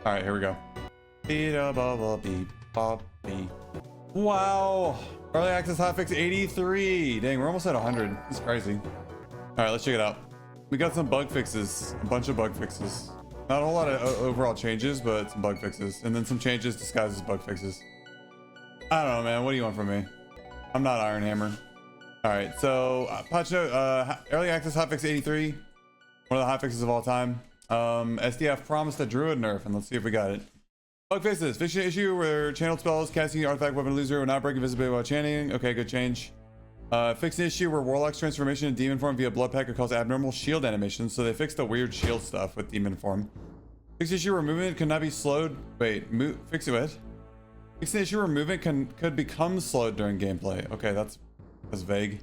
All right, here we go. Wow. Early access hotfix 83. Dang, we're almost at 100. That's crazy. All right, let's check it out. We got some bug fixes, a bunch of bug fixes. Not a whole lot of overall changes, but some bug fixes. And then some changes disguised as bug fixes. I don't know, man. What do you want from me? I'm not Iron Hammer. All right, so patch note, early access hotfix 83. One of the hotfixes of all time. SDF promised a Druid nerf, and let's see if we got it. Bug fixes. Fixing an issue where channeled spells, casting artifact, weapon loser will not break invisibility while chanting. Okay, good change. Fixed an issue where Warlock's transformation in demon form via blood pack could cause abnormal shield animations, so they fixed the weird shield stuff with demon form. Fixed issue where movement cannot be slowed. Wait, fix it what? Fixed an issue where movement could become slowed during gameplay. Okay, that's vague.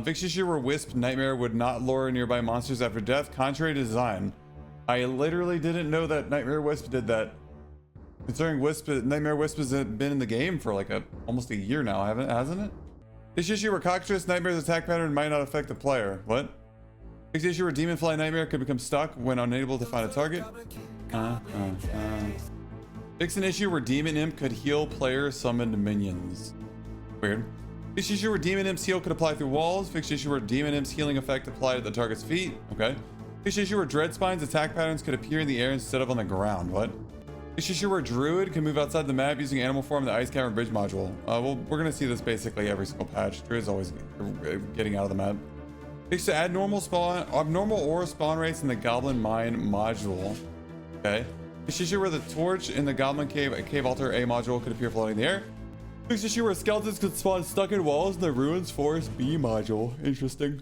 Fixed issue where Wisp Nightmare would not lure nearby monsters after death, contrary to design. I literally didn't know that Nightmare Wisp did that. Considering Nightmare Wisp has been in the game for like almost a year now, hasn't it? This issue where Cockatrice Nightmare's attack pattern might not affect the player. What? Fixed issue where Demonfly Nightmare could become stuck when unable to find a target. Fixed an issue where Demon Imp could heal player summoned minions. Weird. Fixed issue where Demon Imp's heal could apply through walls. Fixed issue where Demon Imp's healing effect applied at the target's feet. Okay. Fixed issue where Dread Spine's attack patterns could appear in the air instead of on the ground. What? Fixed issue where Druid can move outside the map using animal form in the Ice Cavern Bridge module. Well, we're gonna see this basically every single patch. Druid's always getting out of the map. Fixed to add abnormal aura spawn rates in the Goblin Mine module. Okay. Fixed issue where the torch in the Goblin Cave Altar A module could appear floating in the air. Fixed issue where skeletons could spawn stuck in walls in the Ruins Forest B module. Interesting.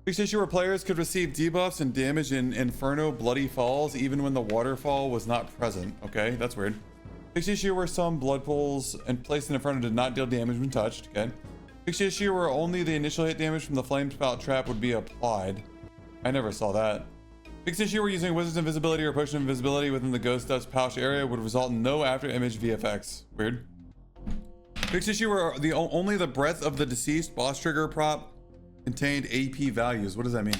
Fixed issue where players could receive debuffs and damage in Inferno Bloody Falls even when the waterfall was not present. Okay, that's weird. Fixed issue where some blood pools and placed in Inferno did not deal damage when touched. Okay. Fixed issue where only the initial hit damage from the flame spout trap would be applied. I never saw that. Fixed issue where using Wizard's Invisibility or Potion of Invisibility within the Ghost Dust pouch area would result in no after image VFX. Weird. Fixed issue where only the breath of the deceased boss trigger prop contained AP values. What does that mean?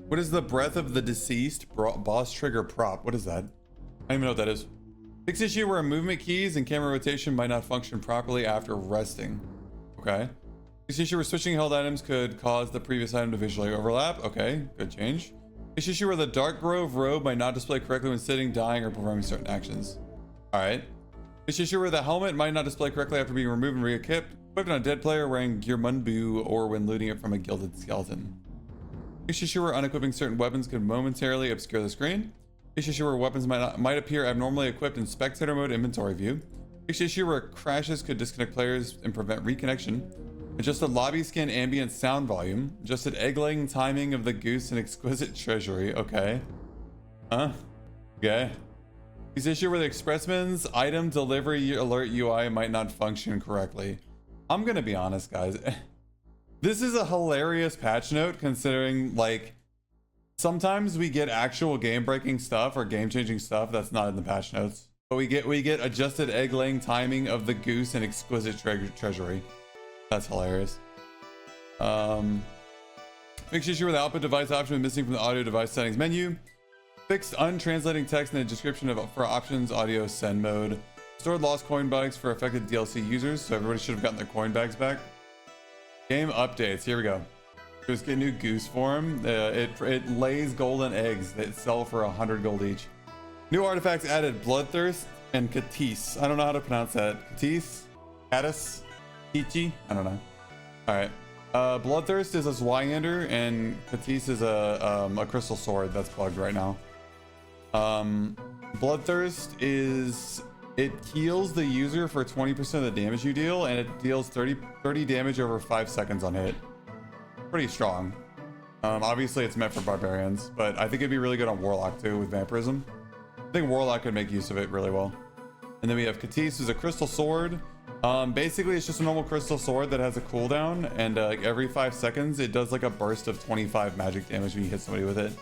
What is the breath of the deceased boss trigger prop? What is that? I don't even know what that is. Fixed issue where movement keys and camera rotation might not function properly after resting. Okay. Fixed issue where switching held items could cause the previous item to visually overlap. Okay, good change. Fixed issue where the Dark Grove robe might not display correctly when sitting, dying, or performing certain actions. All right. Fixed issue where the helmet might not display correctly after being removed and re-equipped on a dead player wearing Gearmunbu or when looting it from a gilded skeleton. Fixed issue where unequipping certain weapons could momentarily obscure the screen. Fixed issue where weapons might appear abnormally equipped in spectator mode inventory view. Fixed issue where crashes could disconnect players and prevent reconnection. Adjusted lobby skin ambient sound volume. Adjusted egg-laying timing of the goose and exquisite treasury. Okay. Huh? Okay. Fixed issue where the expressman's item delivery alert UI might not function correctly. I'm gonna be honest, guys. This is a hilarious patch note considering like sometimes we get actual game-breaking stuff or game-changing stuff that's not in the patch notes. But we get adjusted egg-laying timing of the goose and exquisite treasury. That's hilarious. Fixed issue where the output device option is missing from the audio device settings menu. Fixed untranslating text in the description for options audio send mode. Stored lost coin bags for affected DLC users, so everybody should have gotten their coin bags back. Game updates. Here we go. There's a new goose form. It lays golden eggs that sell for 100 gold each. New artifacts added: Bloodthirst and Katis. I don't know how to pronounce that. Katis, Katis, Kichi. I don't know. All right. Bloodthirst is a Zwyander, and Katis is a crystal sword that's bugged right now. Bloodthirst is. It heals the user for 20% of the damage you deal, and it deals 30 damage over 5 seconds on hit. Pretty strong. Obviously it's meant for barbarians, but I think it'd be really good on Warlock too with vampirism. I think Warlock could make use of it really well. And then we have Katis, who's a crystal sword. Basically it's just a normal crystal sword that has a cooldown, and like every 5 seconds it does like a burst of 25 magic damage when you hit somebody with it.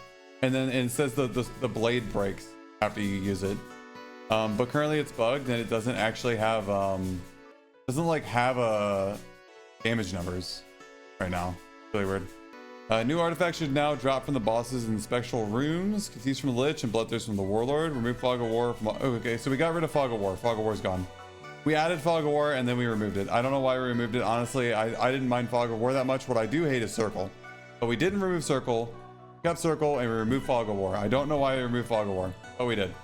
And then it says the blade breaks after you use it. But currently it's bugged and it doesn't actually have damage numbers right now. Really weird. New artifacts should now drop from the bosses in spectral rooms. Conceits from the Lich and Bloodthirst from the Warlord. Remove Fog of War from... Oh, okay, so we got rid of Fog of War. Fog of War's gone. We added Fog of War and then we removed it. I don't know why we removed it. Honestly, I didn't mind Fog of War that much. What I do hate is Circle. But we didn't remove Circle. Kept Circle and we removed Fog of War. I don't know why we removed Fog of War. Oh, we did.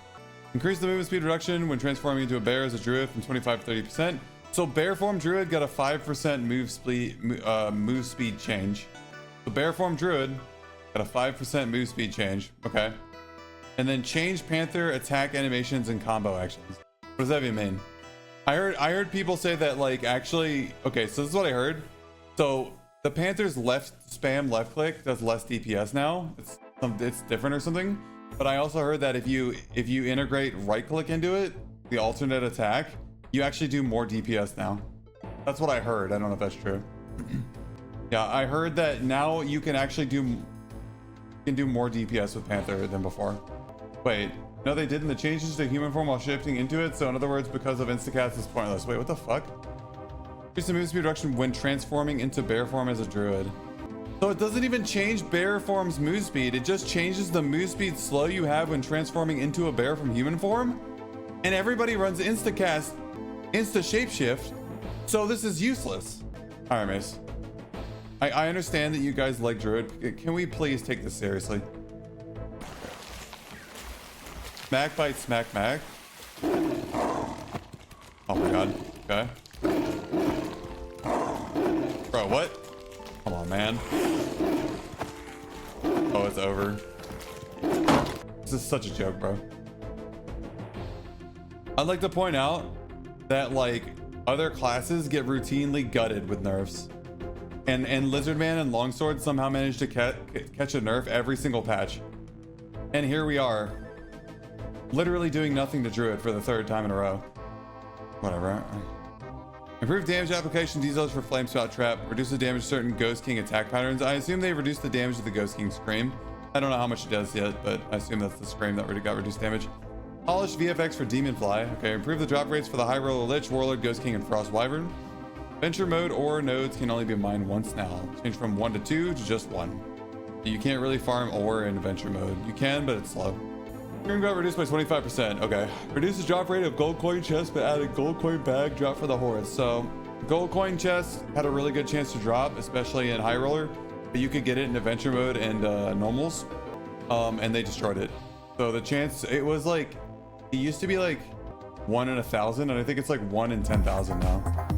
Increase the movement speed reduction when transforming into a bear as a druid from 25 to 30%. So bear form druid got a 5% move speed change. The bear form druid got a 5% move speed change. Okay. And then change panther attack animations and combo actions. What does that even mean? I heard people say that, like, actually, okay, so this is what I heard. So the panther's left spam left click does less DPS now. It's different or something. But I also heard that if you integrate right click into it, the alternate attack, you actually do more DPS now. That's what I heard. I don't know if that's true. Yeah, I heard that now you can actually do more DPS with Panther than before. Wait, no, they didn't. The changes to human form while shifting into it. So in other words, because of instacast is pointless. Wait, what the fuck? Increase the move speed reduction when transforming into bear form as a druid. So it doesn't even change bear form's move speed. It just changes the move speed slow you have when transforming into a bear from human form. And everybody runs instacast, insta shapeshift. So this is useless. All right, Mace. I understand that you guys like Druid. Can we please take this seriously? Smack bite smack mac. Oh my god. Okay. Bro, what? Come on, man. Oh, it's over. This is such a joke, bro. I'd like to point out that, like, other classes get routinely gutted with nerfs. And Lizardman and Longsword somehow managed to catch a nerf every single patch. And here we are, literally doing nothing to Druid for the third time in a row. Whatever. Improved damage application details for Flame Spout Trap. Reduces damage to certain Ghost King attack patterns. I assume they reduced the damage of the Ghost King Scream. I don't know how much it does yet, but I assume that's the Scream that got reduced damage. Polished VFX for Demon Fly. Okay, improve the drop rates for the High Roller Lich, Warlord, Ghost King, and Frost Wyvern. Venture mode or nodes can only be mined once now. Change from 1 to 2 to just 1. You can't really farm ore in adventure mode. You can, but it's slow. Green got reduced by 25%. Okay. Reduces drop rate of gold coin chest, but added gold coin bag drop for the horse. So gold coin chest had a really good chance to drop, especially in high roller, but you could get it in adventure mode and normals. And they destroyed it. So the chance, it was like, it used to be like 1 in 1,000, and I think it's like 1 in 10,000 now.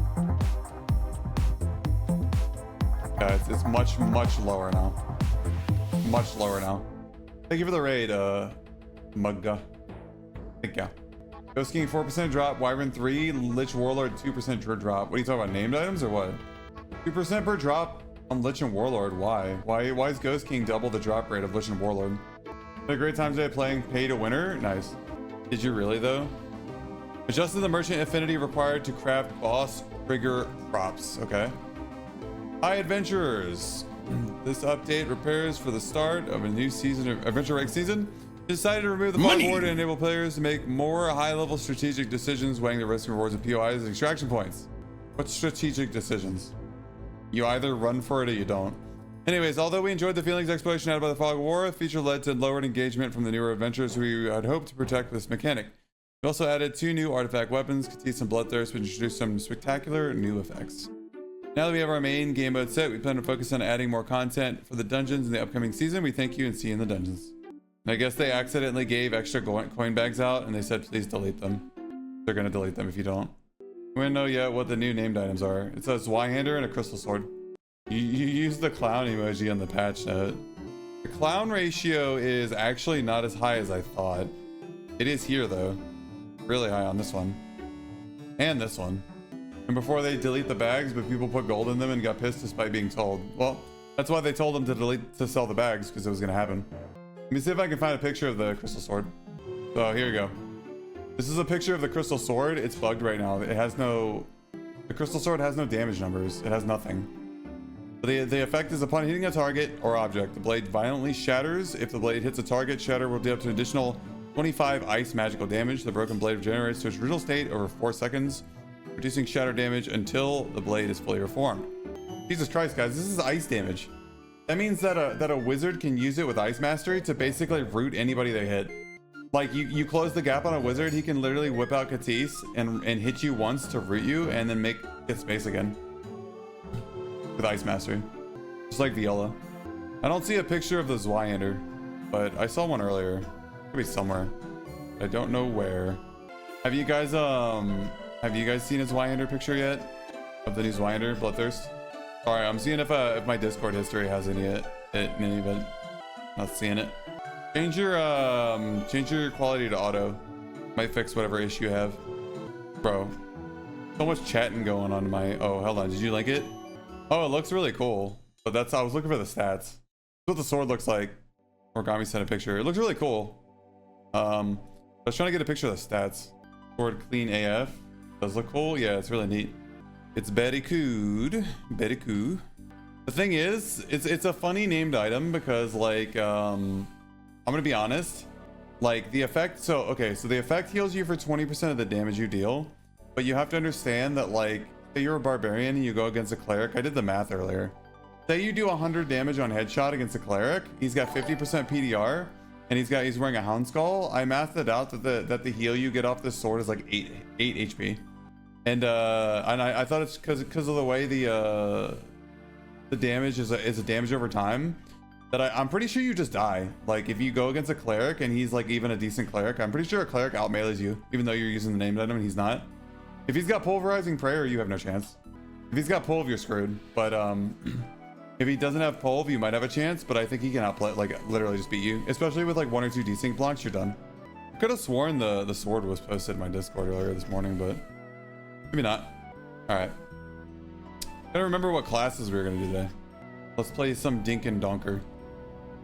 Yeah, it's much lower now. Much lower now. Thank you for the raid, Mugga. Thank you. Ghost King 4% drop, Wyvern 3, Lich Warlord 2% drop. What are you talking about, named items or what? 2% per drop on Lich and Warlord. Why is Ghost King double the drop rate of Lich and Warlord? Had a great time today playing Pay to Winner. Nice. Did you really though? Adjusted the merchant affinity required to craft boss trigger props. Okay. Hi adventurers. This update prepares for the start of a new season of Adventure Rank season. Decided to remove the fog board and enable players to make more high-level strategic decisions, weighing the risks and rewards of POIs and extraction points. What strategic decisions? You either run for it or you don't. Anyways, although we enjoyed the feelings exploration added by the Fog of War, the feature led to lowered engagement from the newer adventurers who we had hoped to protect with this mechanic. We also added 2 new artifact weapons, Conceits and Bloodthirst, which introduced some spectacular new effects. Now that we have our main game mode set, we plan to focus on adding more content for the dungeons in the upcoming season. We thank you and see you in the dungeons. And I guess they accidentally gave extra coin bags out and they said please delete them. They're going to delete them if you don't. We don't know yet what the new named items are. It says Zweihander and a crystal sword. You use the clown emoji on the patch note. The clown ratio is actually not as high as I thought. It is here though. Really high on this one. And this one. And before they delete the bags, but people put gold in them and got pissed despite being told. Well, that's why they told them to sell the bags, because it was going to happen. Let me see if I can find a picture of the crystal sword. So here you go. This is a picture of the crystal sword. It's bugged right now. It has no... The crystal sword has no damage numbers. It has nothing. The effect is upon hitting a target or object. The blade violently shatters. If the blade hits a target, shatter will deal up to an additional 25 ice magical damage. The broken blade regenerates to its original state over 4 seconds, reducing shatter damage until the blade is fully reformed. Jesus Christ, guys, this is ice damage. That means that a wizard can use it with Ice Mastery to basically root anybody they hit. Like you close the gap on a wizard, he can literally whip out Katis and hit you once to root you and then get space again. With Ice Mastery. Just like Viola. I don't see a picture of the Zwyander, but I saw one earlier. Could be somewhere. I don't know where. Have you guys seen his Zwyander picture yet? Of the new Zwyander, Bloodthirst? Alright, I'm seeing if my Discord history has any of it. Not seeing it. Change your quality to auto. Might fix whatever issue you have. Bro. So much chatting going on my... Oh, hold on. Did you link it? Oh, it looks really cool. But I was looking for the stats. That's what the sword looks like. Origami sent a picture. It looks really cool. I was trying to get a picture of the stats. Sword clean AF. Does look cool? Yeah, it's really neat. It's very cool. Very cool. The thing is, it's a funny named item because like, I'm gonna be honest. Like the effect, so the effect heals you for 20% of the damage you deal. But you have to understand that like, say you're a barbarian and you go against a cleric. I did the math earlier. Say you do 100 damage on headshot against a cleric. He's got 50% PDR. And he's wearing a Hound Skull. I mathed it out that the heal you get off this sword is like 8 HP. And I thought it's because of the way the damage is a damage over time, that I'm pretty sure you just die. Like if you go against a cleric and he's like even a decent cleric, I'm pretty sure a cleric out melees you, even though you're using the named item and he's not. If he's got Pulverizing Prayer, you have no chance. If he's got Pulve, you're screwed. But if he doesn't have Pulve, you might have a chance, but I think he can outplay, like literally just beat you. Especially with like 1 or 2 desync blocks, you're done. I could have sworn the sword was posted in my Discord earlier this morning, but maybe not. Alright. Gotta remember what classes we were gonna do today. Let's play some Dink and Donker.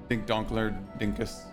Dink Donkler Dinkus.